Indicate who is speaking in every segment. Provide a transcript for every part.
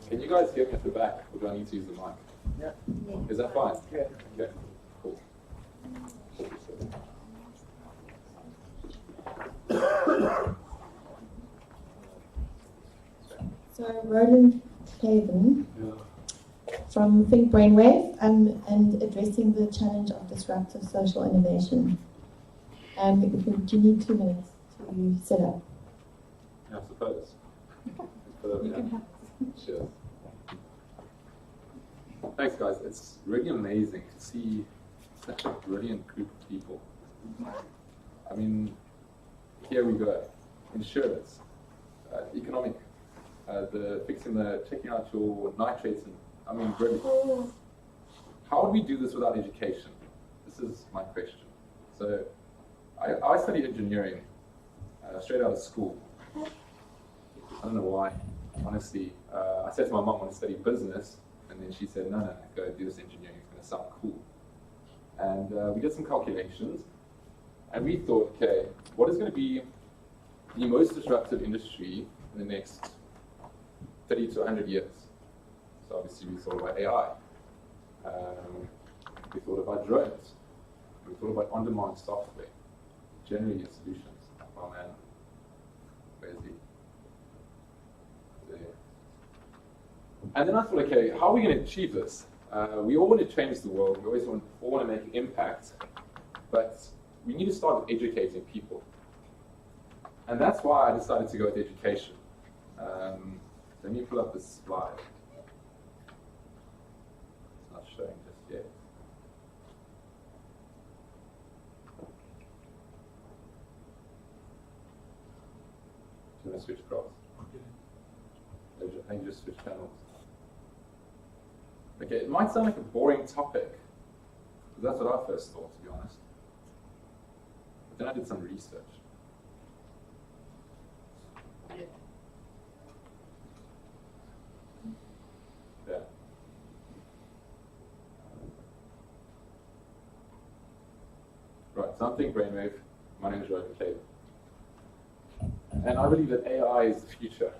Speaker 1: Can you guys hear me at the back, or do I need to use the mic?
Speaker 2: Yeah.
Speaker 1: Is that fine?
Speaker 2: Yeah.
Speaker 1: Okay, cool.
Speaker 3: So Roland Claven from Think Brainwave and addressing the challenge of disruptive social innovation. Do you need 2 minutes to set up?
Speaker 1: Yeah, I suppose.
Speaker 3: You can have.
Speaker 1: Sure. Thanks, guys. It's really amazing to see such a brilliant group of people. I mean, here we go. Insurance, economic, checking out your nitrates, and I mean, brilliant. How would we do this without education? This is my question. So, I studied engineering straight out of school. I don't know why. Honestly, I said to my mom, I want to study business, and then she said, no, go do this engineering, it's going to sound cool. And we did some calculations, and we thought, okay, what is going to be the most disruptive industry in the next 30 to 100 years? So obviously we thought about AI. We thought about drones. We thought about on-demand software, generating solutions. Oh man, where is he? There. And then I thought, okay, how are we going to achieve this? We all want to change the world. We always all want to make an impact, but we need to start with educating people. And that's why I decided to go with education. Let me pull up this slide. It's not showing just yet. Do you want to switch across? I think just switch channels. Okay, it might sound like a boring topic, because that's what I first thought, to be honest. But then I did some research. Yeah. Right, so I'm Think Brainwave. My name is Roland Claven. And I believe that AI is the future.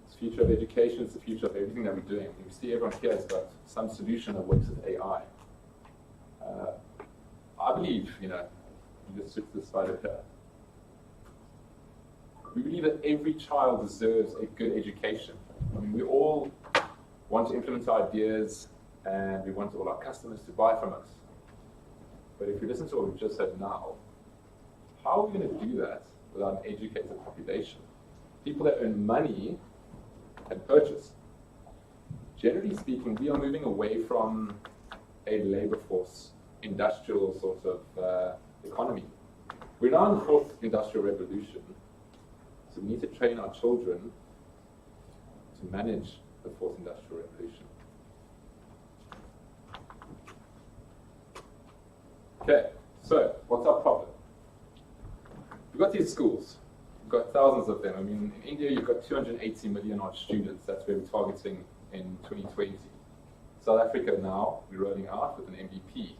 Speaker 1: It's the future of education, it's the future of everything that we're doing. You see everyone here has got some solution that works with AI. I believe, you just switch this slide up here. We believe that every child deserves a good education. I mean, we all want to implement our ideas, and we want all our customers to buy from us. But if you listen to what we just said now, how are we going to do that without an educated population? People that earn money and purchase. Generally speaking, we are moving away from a labor force, industrial sort of economy. We're now in the fourth industrial revolution, so we need to train our children to manage the fourth industrial revolution. Okay, so what's our problem? We've got these schools. We've got thousands of them. I mean, in India, you've got 280 million odd students. That's where we're targeting in 2020. South Africa now, we're rolling out with an MVP.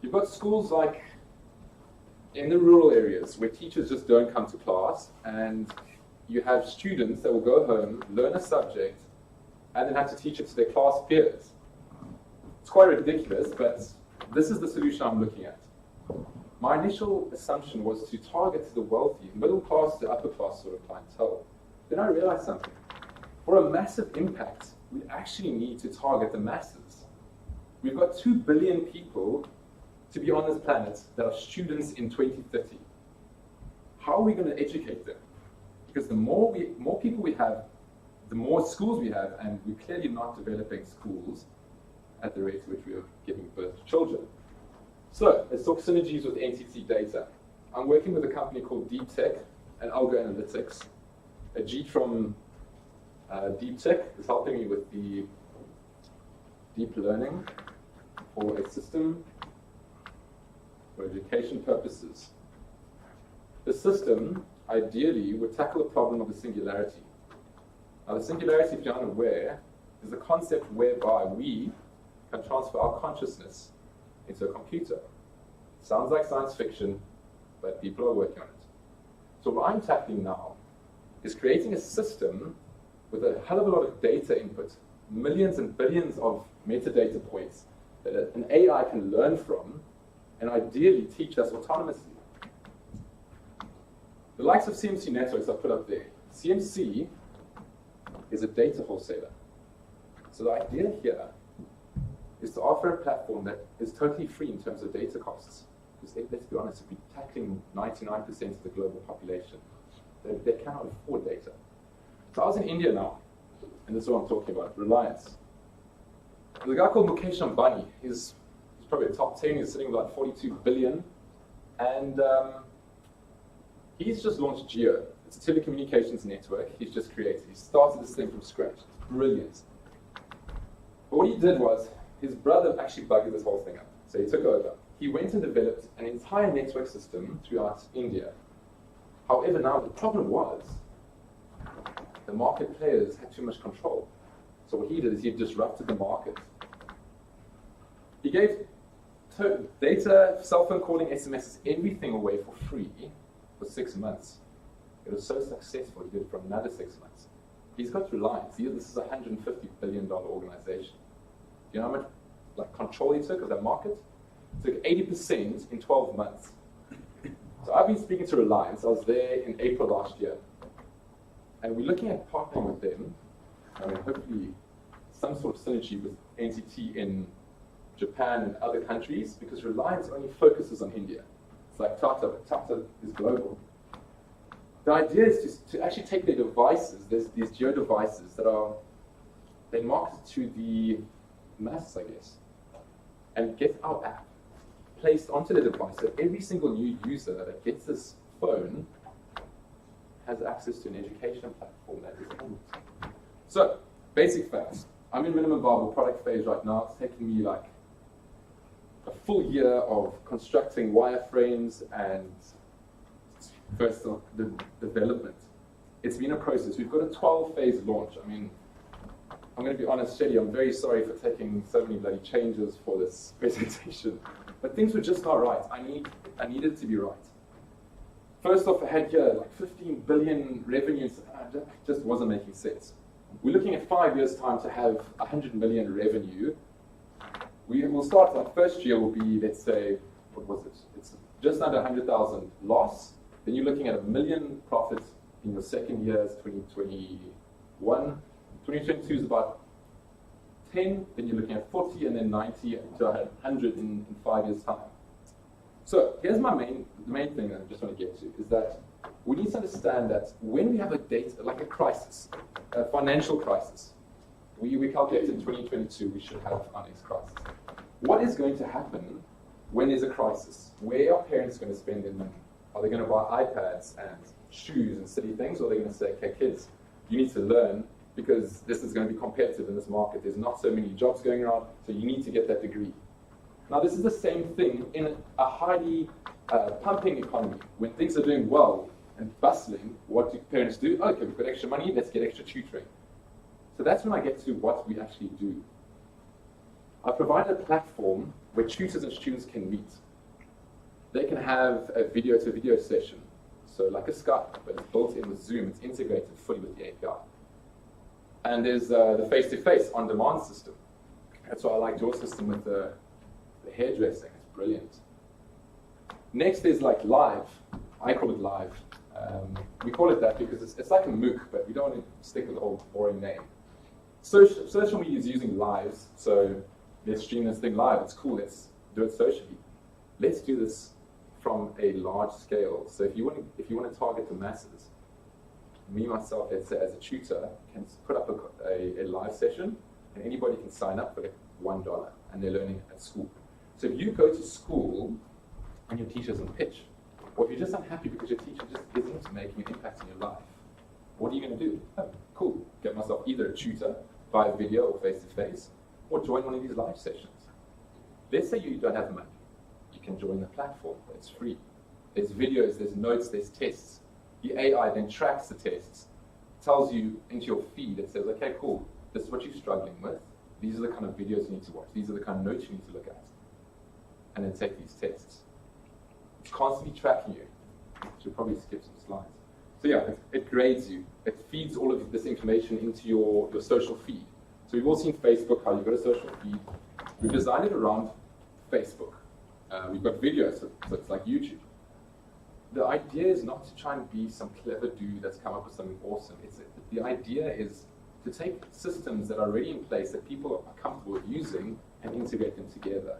Speaker 1: You've got schools like in the rural areas where teachers just don't come to class, and you have students that will go home, learn a subject, and then have to teach it to their class peers. It's quite ridiculous, but this is the solution I'm looking at. My initial assumption was to target the wealthy, middle class to upper class sort of clientele. Then I realized something. For a massive impact, we actually need to target the masses. We've got 2 billion people to be on this planet that are students in 2030. How are we going to educate them? Because the more people we have, the more schools we have, and we're clearly not developing schools at the rate at which we are giving birth to children. So let's talk synergies with NTT Data. I'm working with a company called Deep Tech and Algo Analytics. Ajit from Deep Tech is helping me with the deep learning for a system for education purposes. The system, ideally, would tackle the problem of the singularity. Now, the singularity, if you're unaware, is the concept whereby we can transfer our consciousness into a computer. Sounds like science fiction, but people are working on it. So what I'm tackling now is creating a system with a hell of a lot of data input, millions and billions of metadata points that an AI can learn from and ideally teach us autonomously. The likes of CMC networks I've put up there. CMC is a data wholesaler. So the idea here is to offer a platform that is totally free in terms of data costs. Because let's be honest, if we're tackling 99% of the global population, they cannot afford data. So I was in India now, and this is what I'm talking about, Reliance. There's a guy called Mukesh Ambani. He's probably a top 10, he's sitting with like 42 billion. And he's just launched Geo. It's a telecommunications network he's just created. He started this thing from scratch. It's brilliant. But what he did was, his brother actually bugged this whole thing up. So he took over. He went and developed an entire network system throughout India. However, now the problem was, the market players had too much control. So what he did is he disrupted the market. He gave data, cell phone calling, SMSs, everything away for free for 6 months. It was so successful, he did it for another 6 months. He's got Reliance. This is a $150 billion organization. Do you know how much control he took of that market? He took 80% in 12 months. So I've been speaking to Reliance. I was there in April last year. And we're looking at partnering with them. I mean, hopefully some sort of synergy with NTT in Japan and other countries, because Reliance only focuses on India. It's like Tata, but Tata is global. The idea is to actually take their devices, there's these Geo devices that are, they're marketed to the masses, I guess, and get our app placed onto the device so every single new user that gets this phone has access to an education platform that is on it. So, basic facts. I'm in minimum viable product phase right now. It's taken me like a full year of constructing wireframes and first the development. It's been a process. We've got a 12-phase launch. I mean, I'm going to be honest, Shelly, I'm very sorry for taking so many bloody changes for this presentation, but things were just not right. I needed it to be right. First off, I had here like 15 billion revenues. That just wasn't making sense. We're looking at 5 years' time to have 100 million revenue. We will start, our first year will be, let's say, what was it? It's just under 100,000 loss. Then you're looking at $1 million profit in your second year, 2021. 2022 is about 10, then you're looking at 40, and then 90 to 100 in 5 years' time. So here's the main thing that I just want to get to, is that we need to understand that when we have a data, like a crisis, a financial crisis, we calculated in 2022 we should have our next crisis. What is going to happen when there's a crisis? Where are parents going to spend their money? Are they going to buy iPads and shoes and silly things, or are they going to say, okay, kids, you need to learn because this is going to be competitive in this market. There's not so many jobs going around, so you need to get that degree. Now, this is the same thing in a highly pumping economy. When things are doing well and bustling, what do parents do? Oh, okay, we've got extra money, let's get extra tutoring. So that's when I get to what we actually do. I provided a platform where tutors and students can meet. They can have a video-to-video session, so like a Skype, but it's built in with Zoom. It's integrated fully with the API. And there's the face-to-face on-demand system. That's why I like your system with the hairdressing. It's brilliant. Next is like live. I call it live. We call it that because it's like a MOOC, but we don't want to stick with the old boring name. Social media is using lives, so let's stream this thing live. It's cool. Let's do it socially. Let's do this from a large scale. So if you want to target the masses, me myself, let's say as a tutor, can put up a live session, and anybody can sign up for like $1, and they're learning at school. So if you go to school and your teacher doesn't pitch, or if you're just unhappy because your teacher just isn't making an impact in your life, what are you going to do? Oh, cool. Get myself either a tutor via video or face-to-face, or join one of these live sessions. Let's say you don't have money. You can join the platform. It's free. There's videos, there's notes, there's tests. The AI then tracks the tests, tells you into your feed, it says, okay, cool, this is what you're struggling with. These are the kind of videos you need to watch. These are the kind of notes you need to look at. And then take these tests. constantly tracking you. Should probably skip some slides. So yeah, it grades you. It feeds all of this information into your social feed. So we've all seen Facebook, how you've got a social feed. We've designed it around Facebook. We've got videos, so it's like YouTube. The idea is not to try and be some clever dude that's come up with something awesome. The idea is to take systems that are already in place that people are comfortable with using and integrate them together.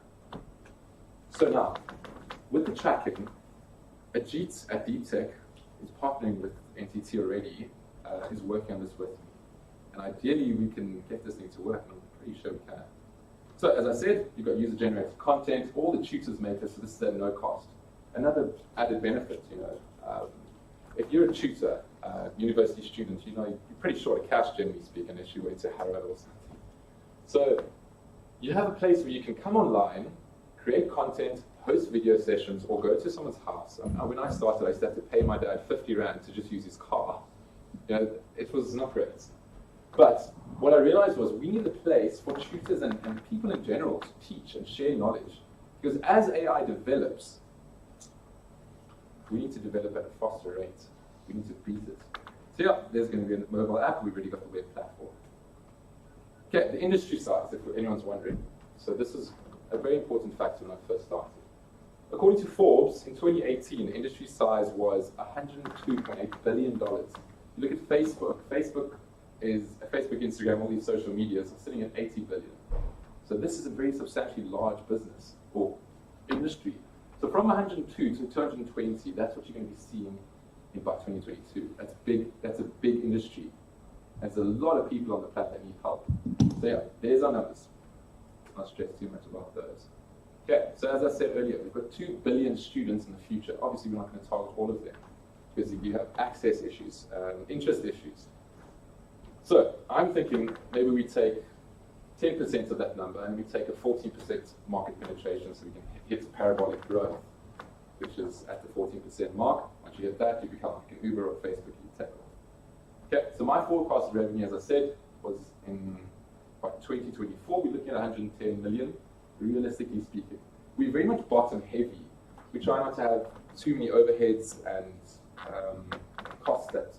Speaker 1: So now, with the tracking, Ajit at Deep Tech is partnering with NTT already, is working on this with me. And ideally, we can get this thing to work, and I'm pretty sure we can. So as I said, you've got user-generated content. All the tutors make this, so this is at no cost. Another added benefit, if you're a tutor, university student, you're pretty short of cash, generally speaking, unless you went to Harvard or something. So you have a place where you can come online, create content, host video sessions, or go to someone's house. When I started, I used to have to pay my dad 50 Rand to just use his car. It was not great. But what I realized was we need a place for tutors and people in general to teach and share knowledge. Because as AI develops, we need to develop at a faster rate. We need to beat it. So yeah, there's going to be a mobile app. We've already got the web platform. Okay, the industry size, if anyone's wondering. So this is a very important factor when I first started. According to Forbes, in 2018, the industry size was $102.8 billion. You look at Facebook. Facebook, Instagram, all these social medias are sitting at 80 billion. So this is a very substantially large business or industry. So from 102 to 220, that's what you're going to be seeing by 2022. That's big. That's a big industry. There's a lot of people on the planet that need help. So yeah, there's our numbers. Not stress too much about those. Okay, so as I said earlier, we've got 2 billion students in the future. Obviously, we're not going to target all of them because you have access issues, interest issues. So I'm thinking maybe we take 10% of that number and we take a 14% market penetration so we can hit parabolic growth, which is at the 14% mark. Once you hit that, you become like an Uber or Facebook, you take off. Okay, so my forecast revenue, as I said, was by 2024, we're looking at 110 million, realistically speaking. We're very much bottom heavy. We try not to have too many overheads and costs that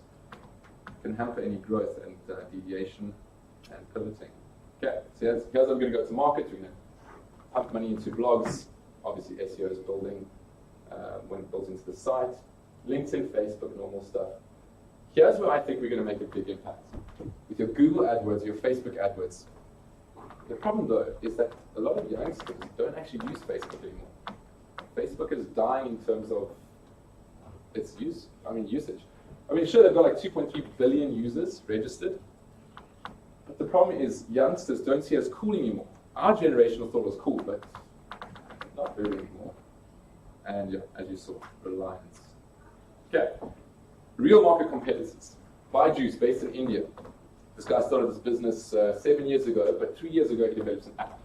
Speaker 1: can hamper any growth and deviation and pivoting. Okay, so here's how we're going to go to market. We're going to pump money into blogs. Obviously, SEO is building when it builds into the site. LinkedIn, Facebook, normal stuff. Here's where I think we're going to make a big impact. With your Google AdWords, your Facebook AdWords. The problem, though, is that a lot of youngsters don't actually use Facebook anymore. Facebook is dying in terms of its usage. Sure, they've got like 2.3 billion users registered, but the problem is youngsters don't see it as cool anymore. Our generation thought it was cool, but not really anymore. And yeah, as you saw, reliance. Okay, real market competitors. Byju's, based in India. This guy started this business 7 years ago, but 3 years ago he developed an app.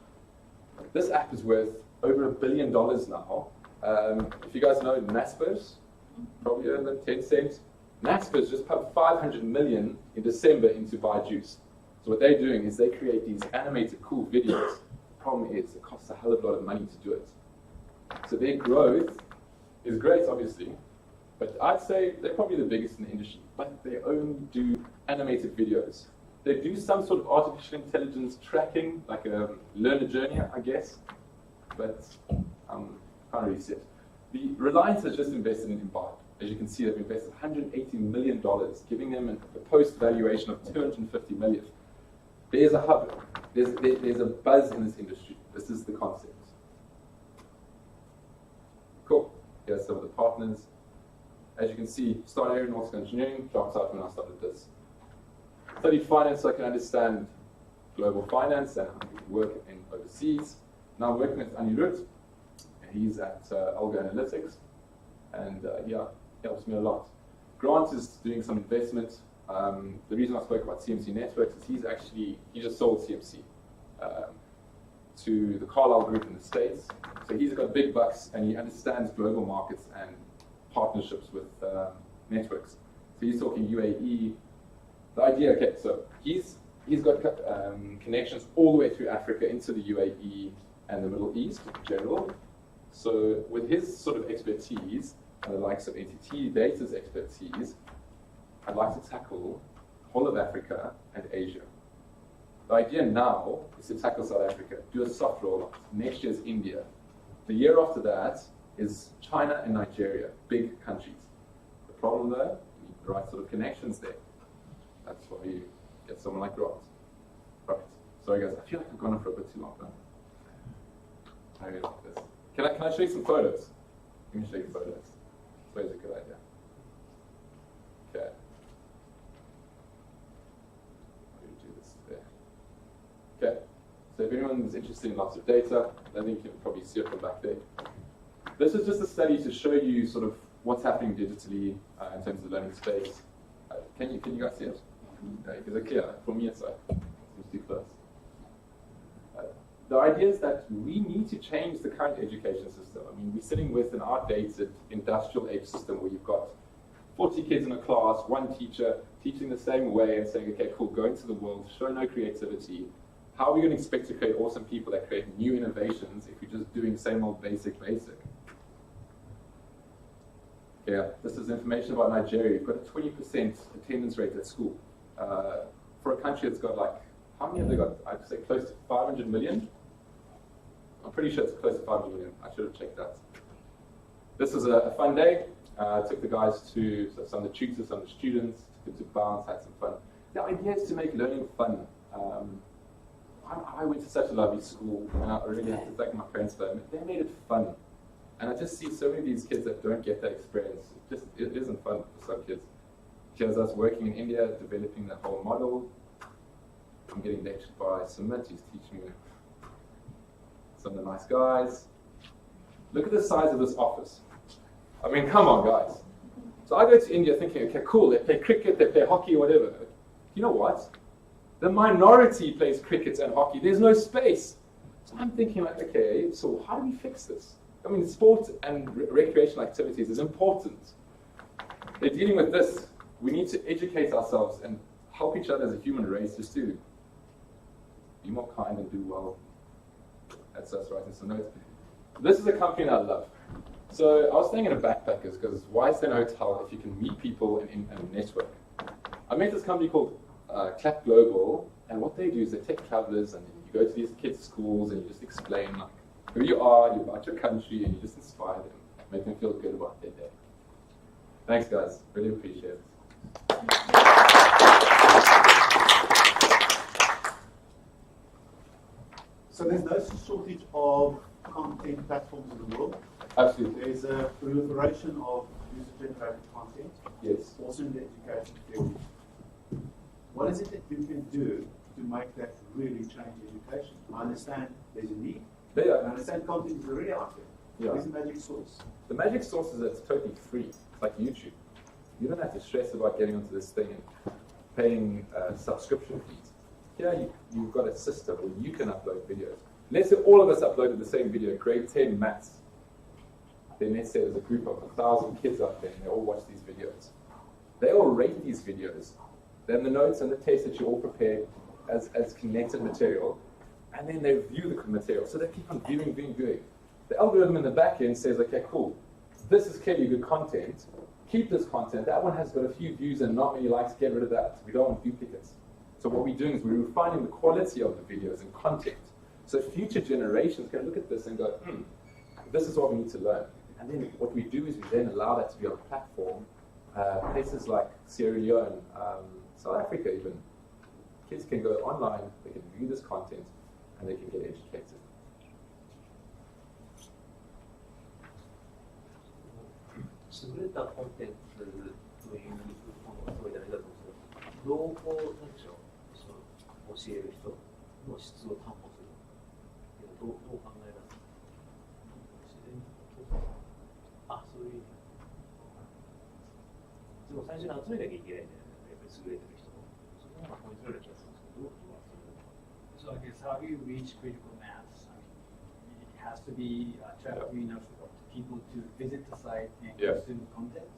Speaker 1: This app is worth over $1 billion now. If you guys know Naspers, probably heard them, 10 cents. Naspers just pumped 500 million in December into Byju's. So what they're doing is they create these animated cool videos. The problem is it costs a hell of a lot of money to do it. So their growth is great, obviously, but I'd say they're probably the biggest in the industry, but they only do animated videos. They do some sort of artificial intelligence tracking, like a learner journey, I guess, but can't really see it. The Reliance has just invested in Embark. As you can see, they've invested $180 million, giving them a post-valuation of $250 million. There's a hub. There's a buzz in this industry. This is the concept. Cool. Here's some of the partners. As you can see, started aeronautical engineering, dropped out when I started this. Studied finance so I can understand global finance and work in overseas. Now I'm working with Anirudh, and he's at Algo Analytics, and yeah, helps me a lot. Grant is doing some investment. The reason I spoke about CMC Networks is he just sold CMC to the Carlyle Group in the States. So he's got big bucks and he understands global markets and partnerships with networks. So he's talking UAE. The idea, okay, so he's got connections all the way through Africa into the UAE and the Middle East in general. So with his sort of expertise, and the likes of NTT Data's expertise, I'd like to tackle whole of Africa and Asia. The idea now is to tackle South Africa, do a soft rollout. Next year is India. The year after that is China and Nigeria, big countries. The problem though, you need the right sort of connections there. That's why you get someone like Roland. Right. Sorry guys, I feel like I've gone on for a bit too long now. I really like this. Can I show you some photos? Let me show you photos. It's always a good idea. Okay. Let me do this there. Okay. So if anyone is interested in lots of data, I think you can probably see it from back there. This is just a study to show you sort of what's happening digitally in terms of the learning space. Can you guys see it? Is it clear? For me, it's too close. The idea is that we need to change the current education system. I mean, we're sitting with an outdated industrial age system where you've got 40 kids in a class, one teacher teaching the same way and saying, okay, cool, go into the world, show no creativity. How are we going to expect to create awesome people that create new innovations if we're just doing same old basic? Yeah, this is information about Nigeria. We've got a 20% attendance rate at school. For a country that's got like, how many have they got? I'd say close to 500 million. I'm pretty sure it's close to 500 million. I should have checked that. This was a fun day. Took the guys to, so some of the tutors, some of the students, took them to bounce, had some fun. The idea is to make learning fun. I went to such a lovely school, and I really have to thank my parents for that. They made it fun. And I just see so many of these kids that don't get that experience. It isn't fun for some kids. Here's us working in India, developing the whole model. I'm getting lectured by Sumit, he's teaching me some of the nice guys. Look at the size of this office. I mean, come on, guys. So I go to India thinking, okay, cool, they play cricket, they play hockey, whatever. You know what? The minority plays cricket and hockey. There's no space. So I'm thinking, like, okay, so how do we fix this? I mean, sport and recreational activities is important. They're dealing with this. We need to educate ourselves and help each other as a human race just to be more kind and do well. That's us writing some notes. This is a company that I love. So I was staying in a backpackers because why stay in a hotel if you can meet people and network? I met this company called Clap Global, and what they do is they take travelers and you go to these kids' schools and you just explain like who you are, you're about your country, and you just inspire them, make them feel good about their day. Thanks, guys. Really appreciate it.
Speaker 2: So there's no shortage of content platforms in the world.
Speaker 1: Absolutely.
Speaker 2: There's a proliferation of user-generated content.
Speaker 1: Yes.
Speaker 2: Also in the education field. What is it that you can do to make that really change education? I understand there's a need.
Speaker 1: Yeah.
Speaker 2: I understand content is already out there.
Speaker 1: Yeah.
Speaker 2: Where's the magic source?
Speaker 1: The magic source is that it's totally free. It's like YouTube. You don't have to stress about getting onto this thing and paying subscription fees. Here you've got a system where you can upload videos. Let's say all of us uploaded the same video, grade 10 maths. Then let's say there's a group of 1,000 kids out there and they all watch these videos. They all rate these videos. Then the notes and the tests that you all prepared as connected material, and then they view the material. So they keep on viewing. The algorithm in the back end says, okay, cool, this is clearly good content. Keep this content. That one has got a few views and not many likes. Get rid of that. We don't want duplicates. So what we're doing is we're refining the quality of the videos and content. So future generations can look at this and go, this is what we need to learn. And then what we do is we then allow that to be on a platform. Places like Sierra Leone, South Africa even. Kids can go online, they can view this content, and they can get educated.
Speaker 4: 優れたコンテンツというものがすごい大事だと思うんですけど、どうなんでしょう、その教える人の質を担保するどう考えますか？自然にそういう意味。でも最初に集めなきゃいけないんじゃないですか、やっぱり優れてる人を。そのようなポイントのような気がするんですけど、どうはそれを。
Speaker 5: So I guess how do you reach critical mass? I mean, it has to be attractive enough people to visit the site and consume the content.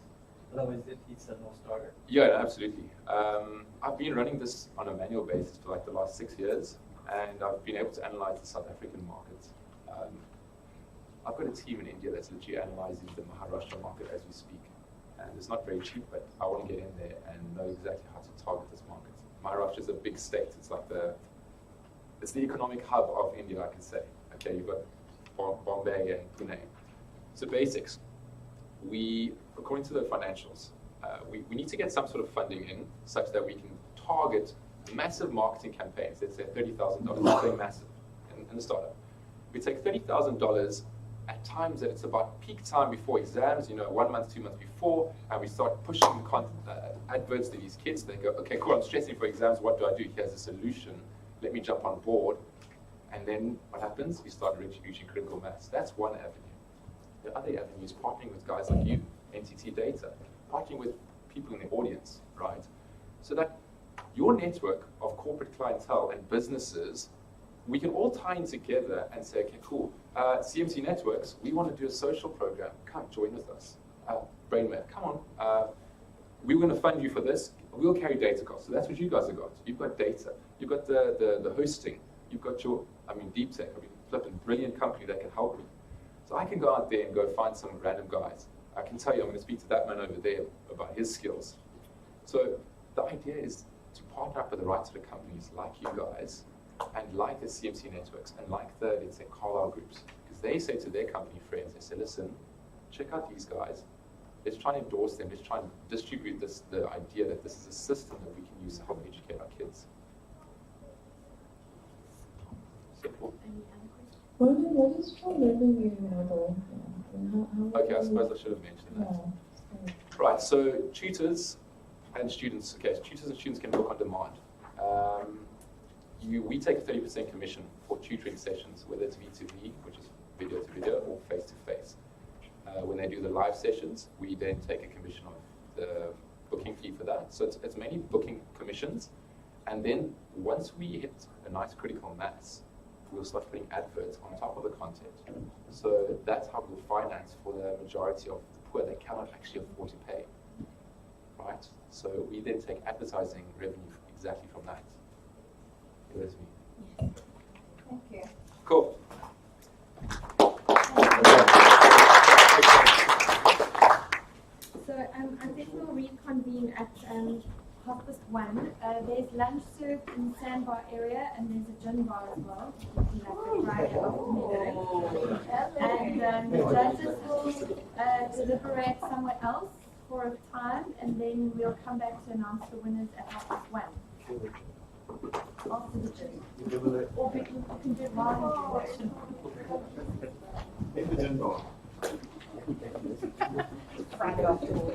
Speaker 5: Otherwise, it's a non-starter.
Speaker 1: Yeah, absolutely. I've been running this on a manual basis for like the last 6 years, and I've been able to analyze the South African market. I've got a team in India that's literally analyzing the Maharashtra market as we speak. And it's not very cheap, but I want to get in there and know exactly how to target this market. Maharashtra is a big state. It's like it's the economic hub of India, I can say. Okay, you've got Bombay and Pune. So basics. According to the financials, we need to get some sort of funding in such that we can target massive marketing campaigns. Let's say $30,000. That's very massive in the startup. We take $30,000 at times that it's about peak time before exams, 1 month, 2 months before, and we start pushing adverts to these kids. They go, okay, cool, I'm stressing for exams, what do I do? Here's a solution, let me jump on board. And then what happens? We start reaching critical mass. That's one avenue. The other avenue is partnering with guys like you, NTT Data, partnering with people in the audience, right? So that your network of corporate clientele and businesses, we can all tie in together and say, okay, cool, CMC Networks, we want to do a social program. Come, join with us. Brainwave, come on. We're going to fund you for this. We'll carry data costs. So that's what you guys have got. You've got data. You've got the hosting. You've got deep tech. Flipping brilliant company that can help me. So I can go out there and go find some random guys. I can tell you, I'm going to speak to that man over there about his skills. So the idea is to partner up with the right sort of companies like you guys, and like the CMC Networks, and like the, let's say, Carlisle groups, because they say to their company friends, they say, listen, check out these guys. Let's try and endorse them. Let's try and distribute the idea that this is a system that we can use to help educate our kids. Simple.
Speaker 3: Roland, what is your revenue model?
Speaker 1: Okay, I suppose I should have mentioned that.
Speaker 3: Yeah.
Speaker 1: Right, so tutors and students, tutors and students can book on demand. We take a 30% commission for tutoring sessions, whether it's V2V, which is video to video, or face to face. When they do the live sessions, we then take a commission of the booking fee for that. So it's mainly booking commissions. And then once we hit a nice critical mass, we'll start putting adverts on top of the content. So that's how we'll finance for the majority of the poor that cannot actually afford to pay. Right? So we then take advertising revenue exactly from that. You with me?
Speaker 3: Yes. Thank you.
Speaker 1: Cool.
Speaker 6: So I think we'll reconvene at 1:30. There's lunch served in the sandbar area, and there's a gin bar as well. Like a Friday afternoon. And the judges will deliberate somewhere else for a time, and then we'll come back to announce the winners at 1:30. After the gin. Or we can do it while
Speaker 2: In the gin bar.
Speaker 6: Friday afternoon.